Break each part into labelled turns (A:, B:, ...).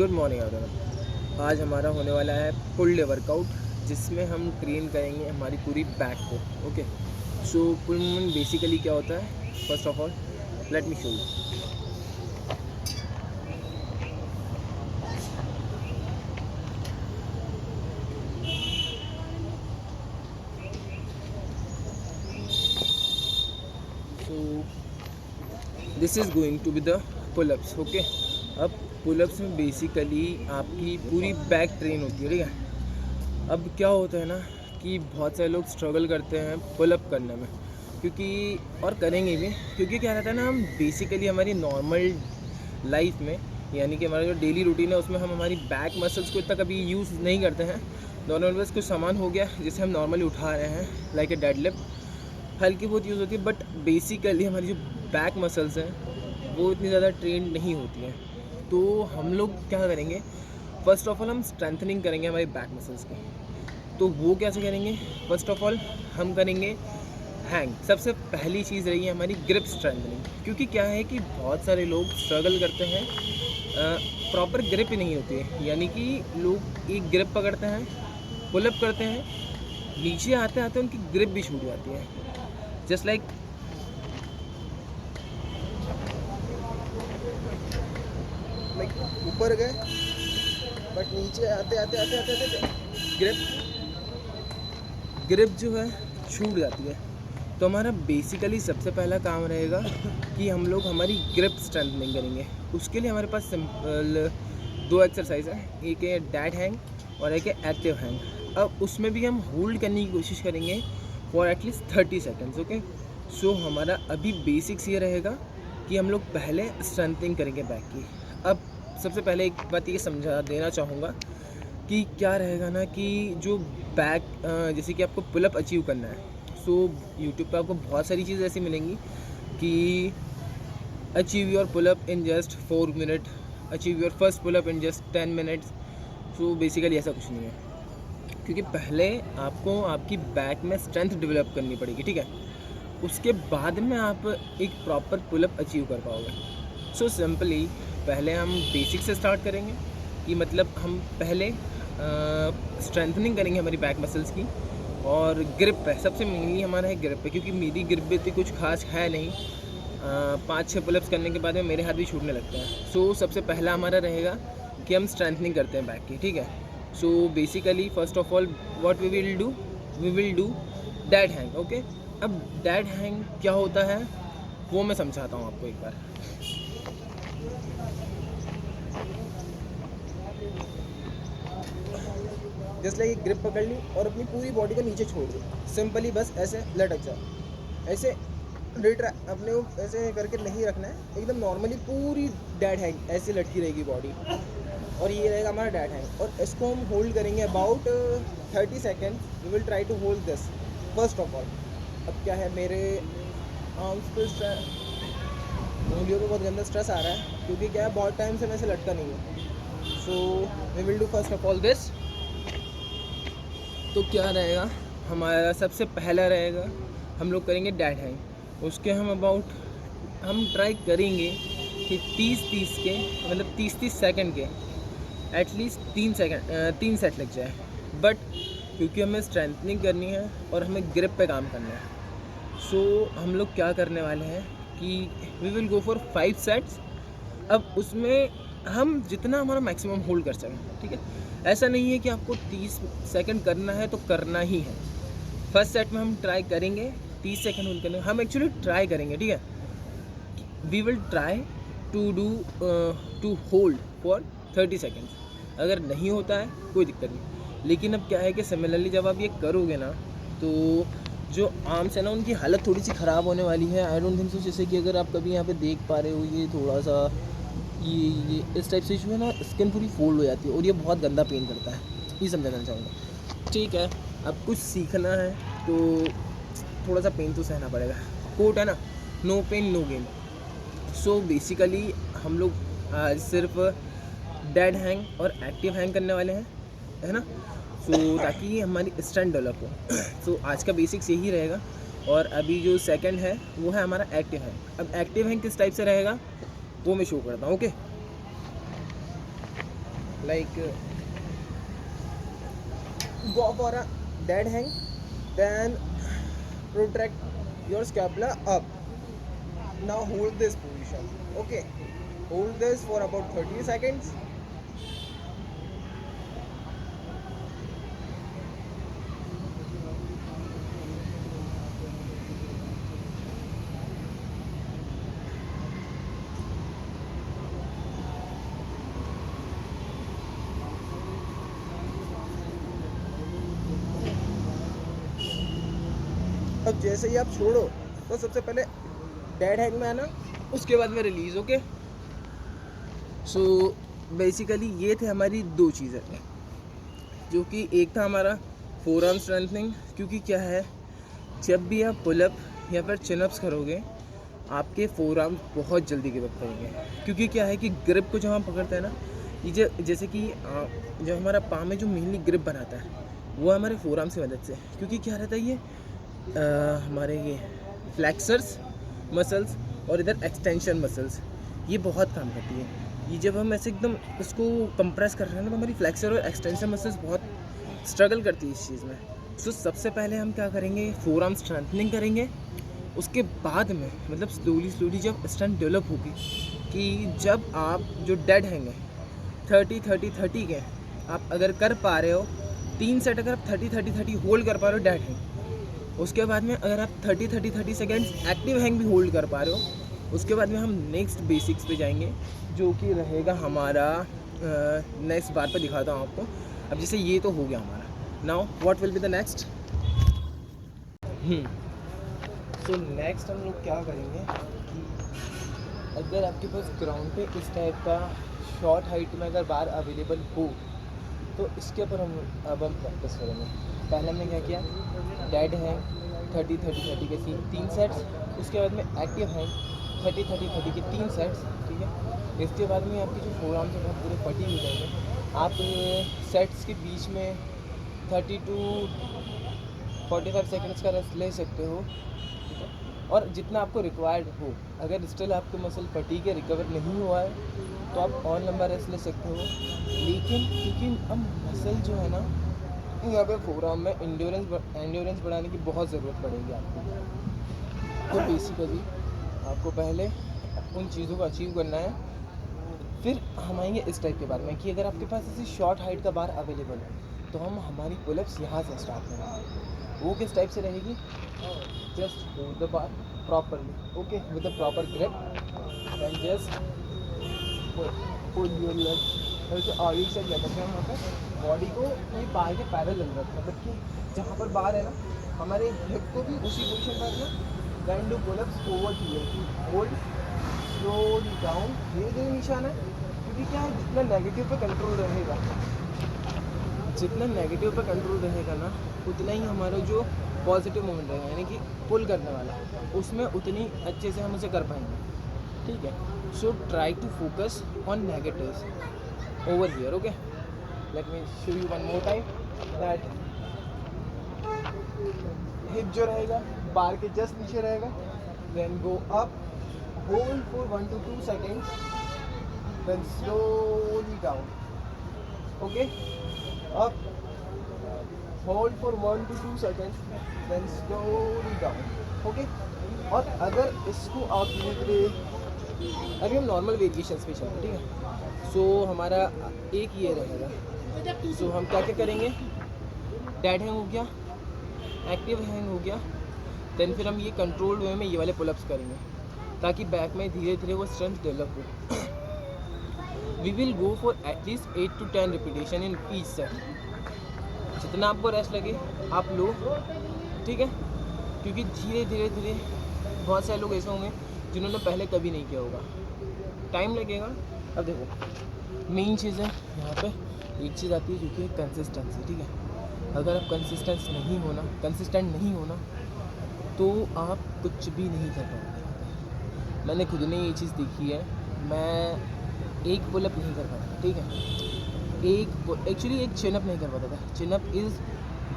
A: Good morning everyone. आज हमारा होने वाला है फुल डे वर्कआउट, जिसमें हम ट्रेन करेंगे हमारी पूरी बैक को। Okay, so full movement basically क्या होता है, first of all let me show you. So this is going to be the pullups. Okay, अब पुलअप्स में बेसिकली आपकी पूरी बैक ट्रेन होती है, ठीक है। अब क्या होता है ना कि बहुत सारे लोग स्ट्रगल करते हैं पुलअप करने में, क्योंकि और करेंगे भी, क्योंकि क्या रहता है ना, हम बेसिकली हमारी नॉर्मल लाइफ में, यानी कि हमारा जो डेली रूटीन है उसमें हम हमारी बैक मसल्स को इतना कभी यूज़ नहीं करते हैं। नॉर्मल बस कुछ सामान हो गया जिसे हम नॉर्मली उठा रहे हैं, लाइक ए डेडलिफ्ट, हल्की बहुत यूज़ होती है, बट बेसिकली हमारी जो बैक मसल्स हैं वो इतनी ज़्यादा ट्रेंड नहीं होती हैं। तो हम लोग क्या करेंगे, फर्स्ट ऑफ ऑल हम स्ट्रेंथनिंग करेंगे हमारी बैक मसल्स की। तो वो कैसे करेंगे, फर्स्ट ऑफ ऑल हम करेंगे हैंग। सबसे पहली चीज़ रही है हमारी ग्रिप स्ट्रेंथनिंग, क्योंकि क्या है कि बहुत सारे लोग स्ट्रगल करते हैं, प्रॉपर ग्रिप ही नहीं होती है, यानी कि लोग एक ग्रिप पकड़ते हैं, पुलअप करते हैं, नीचे आते आते उनकी ग्रिप भी छूट जाती है। जस्ट लाइक ऊपर गए बट नीचे आते आते आते आते आते ग्रिप जो है छूट जाती है। तो हमारा बेसिकली सबसे पहला काम रहेगा कि हम लोग हमारी ग्रिप स्ट्रेंथनिंग करेंगे। उसके लिए हमारे पास सिंपल दो एक्सरसाइज है, एक है डेड हैंग और एक है एक्टिव हैंग। अब उसमें भी हम होल्ड करने की कोशिश करेंगे फॉर एटलीस्ट 30 सेकेंड्स। ओके, सो हमारा अभी बेसिक्स ये रहेगा कि हम लोग पहले स्ट्रेंथनिंग करेंगे बैक की। अब सबसे पहले एक बात ये समझा देना चाहूँगा कि क्या रहेगा ना, कि जो बैक जैसे कि आपको पुलअप अचीव करना है, सो यूट्यूब पे आपको बहुत सारी चीज़ें ऐसी मिलेंगी कि achieve your pullup in just 4 minute, achieve your first pullup in just 10 minutes. So basically ऐसा कुछ नहीं है, क्योंकि पहले आपको आपकी बैक में स्ट्रेंथ डेवलप करनी पड़ेगी, ठीक है। उसके बाद में आप एक प्रॉपर पुलअप अचीव कर पाओगे। सो सिंपली पहले हम बेसिक से स्टार्ट करेंगे, कि मतलब हम पहले स्ट्रेंथनिंग करेंगे हमारी बैक मसल्स की, और ग्रिप पे सबसे मेनली हमारा है ग्रिप पे, क्योंकि मेरी ग्रिप भी इतनी कुछ खास है नहीं। 5-6 पुलअप्स करने के बाद में मेरे हाथ भी छूटने लगते हैं। सो सबसे पहला हमारा रहेगा कि हम स्ट्रेंथनिंग करते हैं बैक की, ठीक है। So basically first of all what we will do dead hang. Okay, अब डेड हैंग क्या होता है वो मैं समझाता हूँ आपको एक बार। जस्ट लाइक एक ग्रिप पकड़ ली और अपनी पूरी बॉडी को नीचे छोड़ दी, सिंपली बस ऐसे लटक जाओ, ऐसे अपने को ऐसे करके नहीं रखना है, एकदम नॉर्मली पूरी डेड हैंग ऐसे लटकी रहेगी बॉडी, और ये रहेगा हमारा डेड हैंग। और इसको हम होल्ड करेंगे about 30 second. We will try to hold this first of all. अब क्या है, मेरे आर्म्स पे उंगलियों पे बहुत गंदा स्ट्रेस आ रहा है, क्योंकि क्या है, बहुत टाइम से मैं ऐसे लटका नहीं हूँ। So we will do first of all this. तो क्या रहेगा, हमारा सबसे पहला रहेगा हम लोग करेंगे डेड हैंग। उसके हम ट्राई करेंगे कि 30-30 के, मतलब 30-30 सेकंड के एटलीस्ट 3 सेट लग जाए। बट क्योंकि हमें स्ट्रेंथनिंग करनी है और हमें ग्रिप पे काम करना है, सो हम लोग क्या करने वाले हैं कि we will go for 5 sets. अब उसमें हम जितना हमारा मैक्सिमम होल्ड कर सकें, ठीक है। ऐसा नहीं है कि आपको 30 सेकंड करना है तो करना ही है। फर्स्ट सेट में हम ट्राई करेंगे 30 सेकंड होल्ड करने, हम एक्चुअली ट्राई करेंगे, ठीक है। We will try to hold for 30 seconds. अगर नहीं होता है कोई दिक्कत नहीं, लेकिन अब क्या है कि सिमिलरली जब आप ये करोगे ना, तो जो आर्म्स है ना उनकी हालत थोड़ी सी ख़राब होने वाली है। आई डोंट थिंक सो, जैसे कि अगर आप कभी यहाँ पे देख पा रहे हो, ये थोड़ा सा ये इस टाइप से जो है ना, स्किन पूरी फोल्ड हो जाती है और ये बहुत गंदा पेन करता है, ये समझाना चाहूँगा, ठीक है। अब कुछ सीखना है तो थोड़ा सा पेन तो सहना पड़ेगा। कोट है ना, no pain no gain. So basically हम लोग आज सिर्फ डेड हैंग और एक्टिव हैंग करने वाले हैं, है ना। सो ताकि हमारी स्ट्रेंथ डेवलप हो। सो आज का बेसिक्स यही रहेगा। और अभी जो सेकंड है वो है हमारा एक्टिव हैंग। अब एक्टिव हैंग किस टाइप से रहेगा वो मैं शो करता हूँ। Okay, like go for a dead hang, then protract your scapula up. Now hold this position. Okay, hold this for about 30 seconds. अब जैसे ही आप छोड़ो तो सबसे पहले डेड हैंग में आना, उसके बाद में रिलीज। ओके, सो बेसिकली ये थे हमारी दो चीज़ें, जो कि एक था हमारा फोर आर्म स्ट्रेंथनिंग, क्योंकि क्या है, जब भी आप पुलअप या फिर चिनअप्स करोगे आपके फोर आर्म बहुत जल्दी गिव अप करेंगे, क्योंकि क्या है कि ग्रिप को जब हम पकड़ते हैं ना, ये जैसे कि जो हमारा पाम में जो मेनली ग्रिप बनाता है वो हमारे फोर आर्म की मदद से, क्योंकि क्या रहता है ये हमारे ये फ्लैक्सर्स मसल्स और इधर एक्सटेंशन मसल्स ये बहुत काम करती है। ये जब हम ऐसे एकदम इसको कंप्रेस कर रहे हैं ना, तो हमारी फ्लैक्सर और एक्सटेंशन मसल्स बहुत स्ट्रगल करती है इस चीज़ में। सो सबसे पहले हम क्या करेंगे, फोर आर्म स्ट्रेंथनिंग करेंगे। उसके बाद में मतलब स्लोली जब स्ट्रेंथ डेवलप होगी, कि जब आप जो डेड हैंगे 30-30-30 के आप अगर कर पा रहे हो, 3 सेट अगर आप 30-30-30 होल्ड कर पा रहे हो डेड हैंग, उसके बाद में अगर आप 30-30-30 सेकेंड्स एक्टिव हैंग भी होल्ड कर पा रहे हो, उसके बाद में हम नेक्स्ट बेसिक्स पे जाएंगे, जो कि रहेगा हमारा नेक्स्ट बार पे दिखाता हूँ आपको। अब जैसे ये तो हो गया हमारा, now what will be the next. So next हम लोग क्या करेंगे कि अगर आपके पास ग्राउंड पे इस टाइप का शॉर्ट हाइट में अगर बार अवेलेबल हो, तो इसके ऊपर अब हम प्रैक्टिस करेंगे। पहले हमने क्या किया, डेड हैंग 30-30-30 के 3 सेट्स, उसके बाद में एक्टिव हैंग 30-30-30 के 3 सेट्स, ठीक है। इसके बाद में आपकी जो फोर आर्म्स है बहुत पूरे फटी हो जाएंगे। आप सेट्स के बीच में 30 to 45 सेकेंड्स का रेस्ट ले सकते हो, ठीक है। और जितना आपको रिक्वायर्ड हो, अगर स्टिल आपको मसल फटी के रिकवर नहीं हुआ है तो आप और लंबा रेस्ट ले सकते हो। लेकिन क्योंकि अब मसल जो है ना, यहाँ पे फोर आर्म में एंड्योरेंस बढ़ाने की बहुत ज़रूरत पड़ेगी आपको। तो बेसिकली आपको पहले उन चीज़ों को अचीव करना है, फिर हम आएंगे इस टाइप के बारे में कि अगर आपके पास ऐसी शॉर्ट हाइट का बार अवेलेबल है तो हम हमारी पुलअप्स यहाँ से स्टार्ट करेंगे। वो किस टाइप से रहेगी, just hold the bar properly, okay, with the proper grip and just pull your leg. ऐसे आगे से क्या करते हैं, यहाँ पे बॉडी को ये बार के पैरेलल रखते हैं, मतलब कि जहाँ पर बार है ना, हमारे हिप को भी उसी पोजीशन पर रखना। Then do pullups over here, hold slowly down, धीरे धीरे निशान है, क्योंकि क्या है, जितना नेगेटिव पे कंट्रोल रहेगा, जितना नेगेटिव पे कंट्रोल रहेगा ना, उतना ही हमारा जो पॉजिटिव मोमेंट रहेगा, यानी कि पुल करने वाला, उसमें उतनी अच्छे से हम उसे कर पाएंगे, ठीक है। So try to focus on negatives over here, okay. Let me show you one more time that hip जो रहेगा बार के जस्ट नीचे रहेगा, then go up, hold for 1 to 2 seconds, then slowly down, okay, up, hold for 1 to 2 seconds, then slowly down, okay। और अगर इसको आप धीरे धीरे, अभी हम नॉर्मल वेरिएशंस पे चलेंगे, ठीक है। सो हमारा एक ये रहेगा। सो हम क्या क्या करेंगे, डेड हैंग हो गया, एक्टिव हैंग हो गया, देन फिर हम ये कंट्रोल्ड वे में ये वाले पुलअप्स करेंगे, ताकि बैक में धीरे धीरे वो स्ट्रेंथ डेवलप हो। We will go for at least 8 to 10 repetition in each set. जितना आपको रेस्ट लगे आप लो, ठीक है, क्योंकि धीरे धीरे धीरे बहुत सारे लोग ऐसे होंगे जिन्होंने पहले कभी नहीं किया होगा, टाइम लगेगा। अब देखो मेन चीज़ है यहाँ पे, एक चीज़ आती है जो कि कंसिस्टेंसी, ठीक है। अगर आप कंसिस्टेंट नहीं होना तो आप कुछ भी नहीं कर पाओगे। मैंने खुद ने ये चीज़ देखी है, मैं एक पुलअप नहीं कर पाता, ठीक है, एक्चुअली एक चिनअप नहीं कर पाता था। Chinup is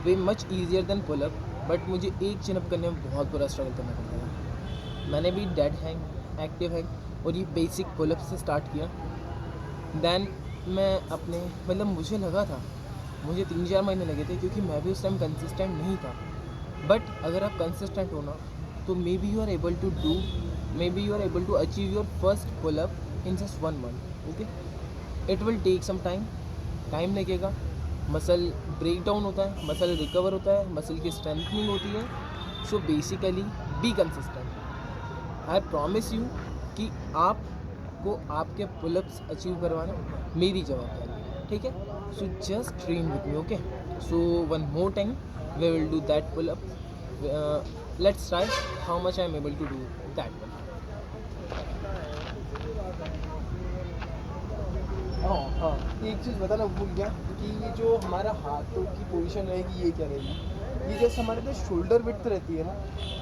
A: way much easier than pullup, but मुझे एक चिनअप करने में बहुत बुरा स्ट्रगल करना पड़ता था। मैंने भी डेड हैंग, एक्टिव हैंग और ये बेसिक पुलअप से स्टार्ट किया, देन मैं अपने मतलब मुझे लगा था, मुझे 3-4 महीने लगे थे क्योंकि मैं भी उस टाइम कंसिस्टेंट नहीं था। बट अगर आप कंसिस्टेंट हो ना तो maybe you are able to achieve your first pull up in just 1 month. Okay, it will take some time लगेगा। मसल ब्रेक डाउन होता है, मसल रिकवर होता है, मसल की स्ट्रेंथनिंग होती है। So basically be consistent. I promise you कि आपको आपके पुलअप्स अचीव करवाना मेरी जवाबदारी है, ठीक है। So just train with me, okay. So one more time we will do that pullup. Let's try how much I am able to do that one. हाँ, एक चीज़ बताना भूल गया कि ये जो हमारा हाथों की पोजीशन रहेगी ये क्या रहेगी। ये जैसे हमारे जो शोल्डर विड्थ रहती है ना,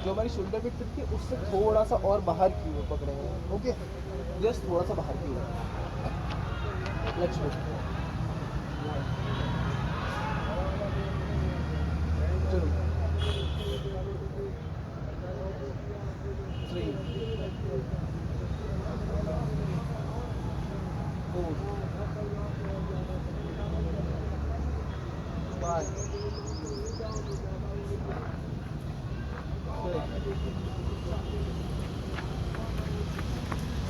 A: जो हमारी शोल्डर विड्थ रहती है उससे थोड़ा सा और बाहर की ओर पकड़ेंगे। ओके, जस्ट थोड़ा सा बाहर की ओर। Let's go. चलो 3 4 5 6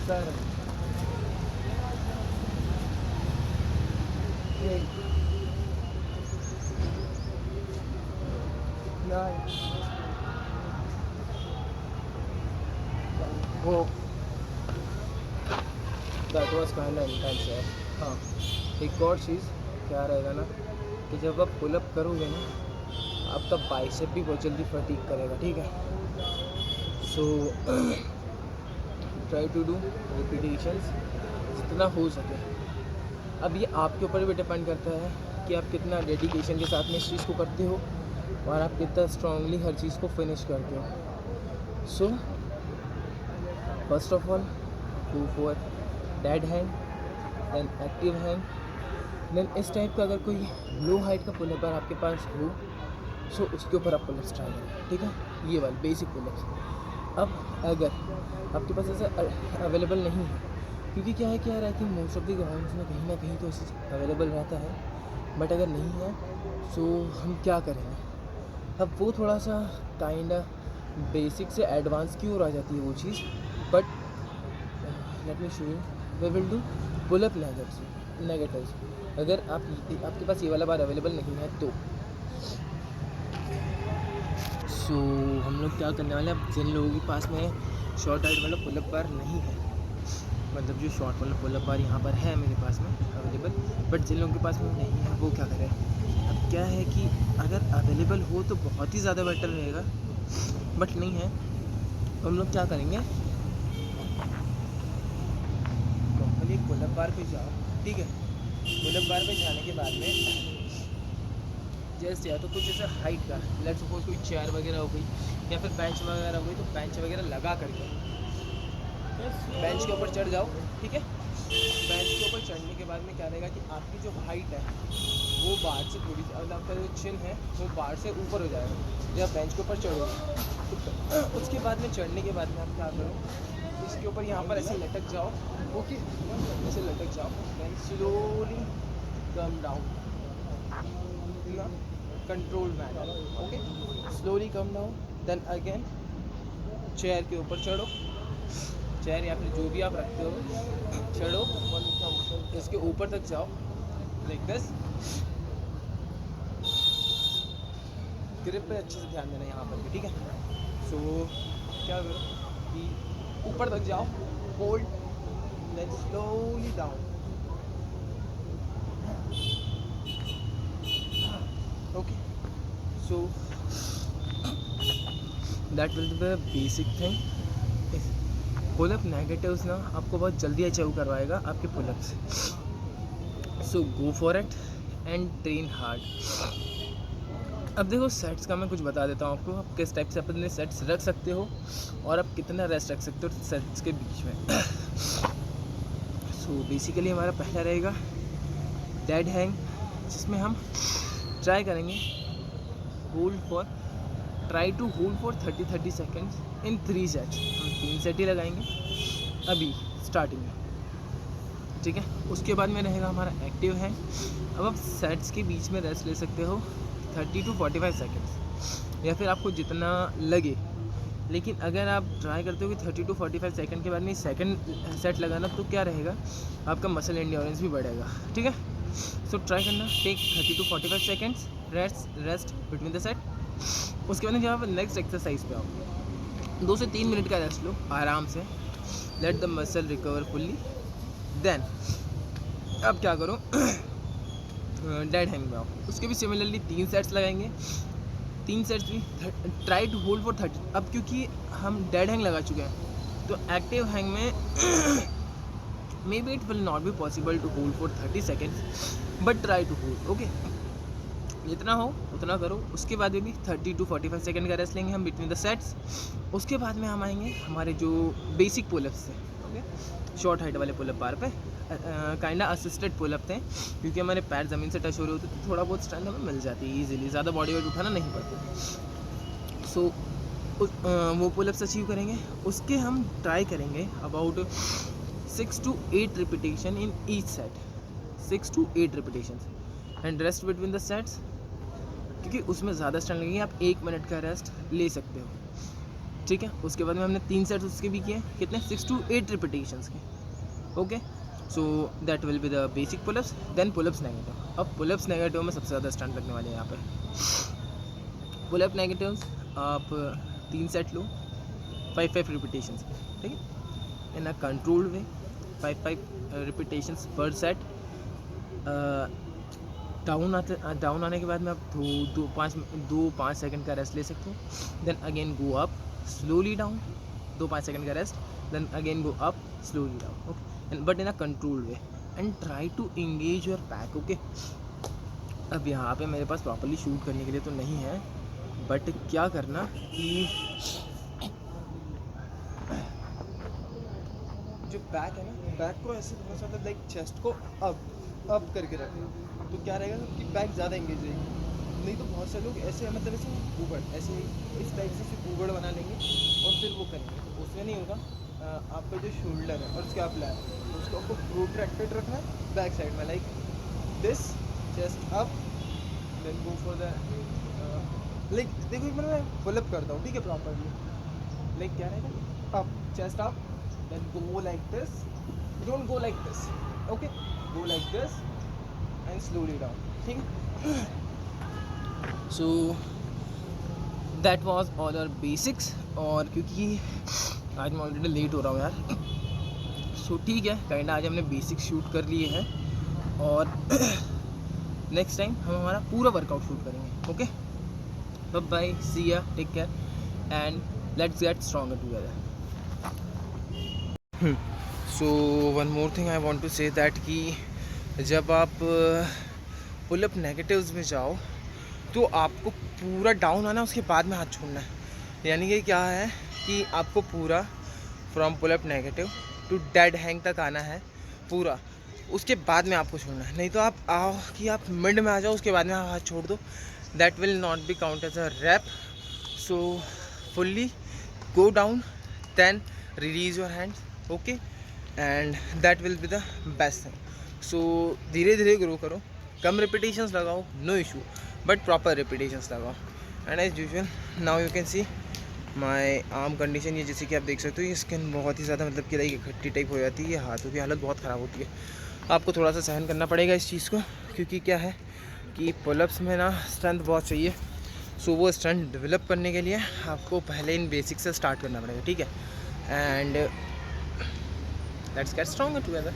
A: 7 8 9 वो that was kind of intense है। हाँ, एक और चीज़ क्या रहेगा ना कि जब आप पुलअप करोगे ना आपका बाइसेप भी बहुत जल्दी फटीग करेगा, ठीक है। So try to do repetitions जितना हो सके। अब ये आपके ऊपर भी डिपेंड करता है कि आप कितना डेडिकेशन के साथ में इस चीज़ को करते हो और आप कितना स्ट्रांगली हर चीज़ को फिनिश करते हो। So first of all go for dead hang, then active hang, then इस टाइप का अगर कोई लो हाइट का पुलअप आपके पास हो सो उसके ऊपर आप पुलअप्स ट्राई करें, ठीक है। ये वाला बेसिक पुलअप्स। अब अगर आपके पास ऐसा अवेलेबल नहीं है, क्योंकि क्या है कि यार I think most of the grounds में कहीं ना कहीं तो ऐसे अवेलेबल रहता है, बट अगर नहीं है सो हम क्या करेंगे। अब वो थोड़ा सा काइंड बेसिक से एडवांस की ओर आ जाती है वो चीज़। But let me show you, we will do pull up negatives. अगर आपके पास ये वाला बार अवेलेबल नहीं है तो सो हम लोग क्या करने वाले हैं। अब जिन लोगों के पास में शॉर्ट हाइट वाला पुलअप बार नहीं है, मतलब जो शॉर्ट वाला पुलअप बार यहाँ पर है मेरे पास में अवेलेबल, बट जिन लोगों के पास में नहीं है वो क्या करें। अब क्या है कि अगर अवेलेबल हो तो बहुत ही ज़्यादा बेटर रहेगा, बट नहीं है तो हम लोग क्या करेंगे, नॉर्मली पुलअप बार पे जाओ, ठीक है। पुलअप बार पे जाने के बाद में जस्ट या तो कुछ जैसे हाइट का, लेट्स सपोज कोई चेयर वगैरह हो गई या फिर बेंच वगैरह हो गई, तो बेंच वगैरह लगा करके बेंच के ऊपर चढ़ जाओ, ठीक है। बेंच के ऊपर चढ़ने के बाद में क्या रहेगा कि आपकी जो हाइट है वो बार से थोड़ी सी, मतलब आपका जो चिन है वो बार से ऊपर हो जाएगा जब बेंच के ऊपर चढ़ोगे। तो उसके बाद में चढ़ने के बाद में आप क्या करो, इसके ऊपर यहाँ पर ऐसे लटक जाओ, ओके, ऐसे लटक जाओ, then slowly come down in control manner, okay. Slowly come down, then again chair के ऊपर चढ़ो, चेयर या फिर जो भी आप रखते हो चढ़ो, इसके ऊपर तक जाओ लाइक दिस। ग्रिप पे अच्छे से ध्यान देना यहाँ पर भी, ठीक है। सो क्या करो कि ऊपर तक जाओ, hold, then slowly down, okay. So that will be the basic thing. Pullup negatives ना आपको बहुत जल्दी अचीव करवाएगा आपके pullups. So go for it and train hard. अब देखो सेट्स का मैं कुछ बता देता हूँ आपको, आप किस टाइप से अपने सेट्स रख सकते हो और आप कितना रेस्ट रख सकते हो सेट्स के बीच में। सो बेसिकली हमारा पहला रहेगा डेड हैंग, जिसमें हम ट्राई करेंगे try to hold for 30 seconds in 3 sets. हम 3 सेट ही लगाएंगे अभी स्टार्टिंग में। ठीक है। उसके बाद में रहेगा हमारा एक्टिव हैंग। अब आप सेट्स के बीच में रेस्ट ले सकते हो 30 to 45 सेकेंड्स, या फिर आपको जितना लगे। लेकिन अगर आप ट्राई करते हो कि 30 to 45 सेकंड के बाद में सेकंड सेट लगाना, तो क्या रहेगा, आपका मसल एंड्योरेंस भी बढ़ेगा, ठीक है। सो ट्राई करना, take 30 to 45 seconds rest between the set. उसके बाद जब आप नेक्स्ट एक्सरसाइज पे आओ, 2 से 3 मिनट का रेस्ट लो आराम से, let the muscle recover fully. Then अब क्या करो, डेड हैंग में आओ। उसके भी सिमिलरली 3 सेट्स लगाएंगे, 3 सेट्स भी ट्राई टू होल्ड फॉर 30। अब क्योंकि हम डेड हैंग लगा चुके हैं, तो एक्टिव हैंग में maybe it will not be possible to hold for 30 seconds, but try to hold, okay. जितना हो उतना करो। उसके बाद में भी 30 to 45 सेकेंड का रेस्ट लेंगे हम बिटवीन द सेट्स। उसके बाद में हम आएंगे हमारे जो बेसिक पुलअप्स से, ओके। शॉर्ट हाइट वाले पुलअप बार पे काइंडा असिस्टेड पुलअप थे, क्योंकि हमारे पैर ज़मीन से टच हो रहे होते तो थोड़ा बहुत स्ट्रेंथ हमें मिल जाती है ईजिली, ज़्यादा बॉडी वेट उठाना नहीं पड़ता। सो वो पुलअप्स अचीव करेंगे। उसके हम ट्राई करेंगे about 6 to 8 repetition in each set, 6 to 8 repetition, and rest between the sets, क्योंकि उसमें ज़्यादा स्ट्रेंथ लगेगी। आप 1 मिनट का रेस्ट ले सकते हो, ठीक है। उसके बाद में हमने 3 सेट्स उसके भी किए, कितने, 6 to 8 रिपीटेशंस के, okay. So that will be the basic pullups. Then pullups negative. अब पुलअप्स नेगेटिव में सबसे ज़्यादा स्ट्रेंथ लगने वाले हैं यहाँ पे। पुलअप नेगेटिव्स आप 3 सेट लो, 5 रिपीटेशंस, ठीक है, इन अ कंट्रोल्ड वे, 5 रिपीटेशंस पर सेट। डाउन आने के बाद में आप 2-5 सेकंड का रेस्ट ले सकते हो। Then again go up slowly down, 2-5 second का rest, then again go up slowly down, okay, but in a controlled way, and try to engage your back, okay. अब यहाँ पे मेरे पास प्रॉपरली शूट करने के लिए तो नहीं है, बट क्या करना कि जो बैक है ना, बैक को ऐसे थोड़ा सा लाइक चेस्ट को अप करके रखें, तो क्या रहेगा कि बैक ज़्यादा एंगेज रहेगी। नहीं तो बहुत से लोग ऐसे मतलब ऐसे ऊबड़ ऐसे इस टाइप से ऊबड़ बना लेंगे और फिर वो करेंगे, तो उसमें नहीं होगा। आपका जो शोल्डर है और स्कैपुला है, उसको आपको प्रोट्रैक्टेड रखना है बैक साइड में, like this, chest up, then go for the like, देखो एक बार मैं पुलअप करता हूँ, ठीक है, प्रॉपरली, लाइक क्या रहेगा, up, chest up, then go like this, don't go like this, okay, go like this and slowly down, ठीक है। So that was all our basics. और क्योंकि आज मैं ऑलरेडी लेट हो रहा हूँ यार, सो ठीक है, काइंडा आज हमने बेसिक शूट कर लिए हैं, और नेक्स्ट टाइम हम हमारा पूरा वर्कआउट शूट करेंगे, okay. Bye bye, see ya, take care, and let's get stronger together. So one more thing I want to say that कि जब आप पुलअप नेगेटिव्स में जाओ तो आपको पूरा डाउन आना, उसके बाद में हाथ छोड़ना है। यानी कि क्या है कि आपको पूरा from pullup negative to dead hang तक आना है पूरा, उसके बाद में आपको छोड़ना है। नहीं तो आप आओ कि आप मिड में आ जाओ, उसके बाद में आप हाथ छोड़ दो, that will not be count as a rep. So fully go down, then release your hands, okay, and that will be the best thing. So धीरे धीरे ग्रो करो, कम रिपीटेशंस लगाओ, no issue, but proper repetitions लगाओ। And as usual now you can see my arm condition, ये जैसे कि आप देख सकते हो, ये स्किन बहुत ही ज़्यादा मतलब कि लाइक इकट्ठी टाइप हो जाती है, हाथों की हालत बहुत ख़राब होती है। आपको थोड़ा सा सहन करना पड़ेगा इस चीज़ को, क्योंकि क्या है कि पुलअप्स में ना स्ट्रेंथ बहुत चाहिए। सो वो स्ट्रेंथ डेवलप करने के लिए आपको पहले इन बेसिक से स्टार्ट करना पड़ेगा, ठीक है। And let's get stronger together.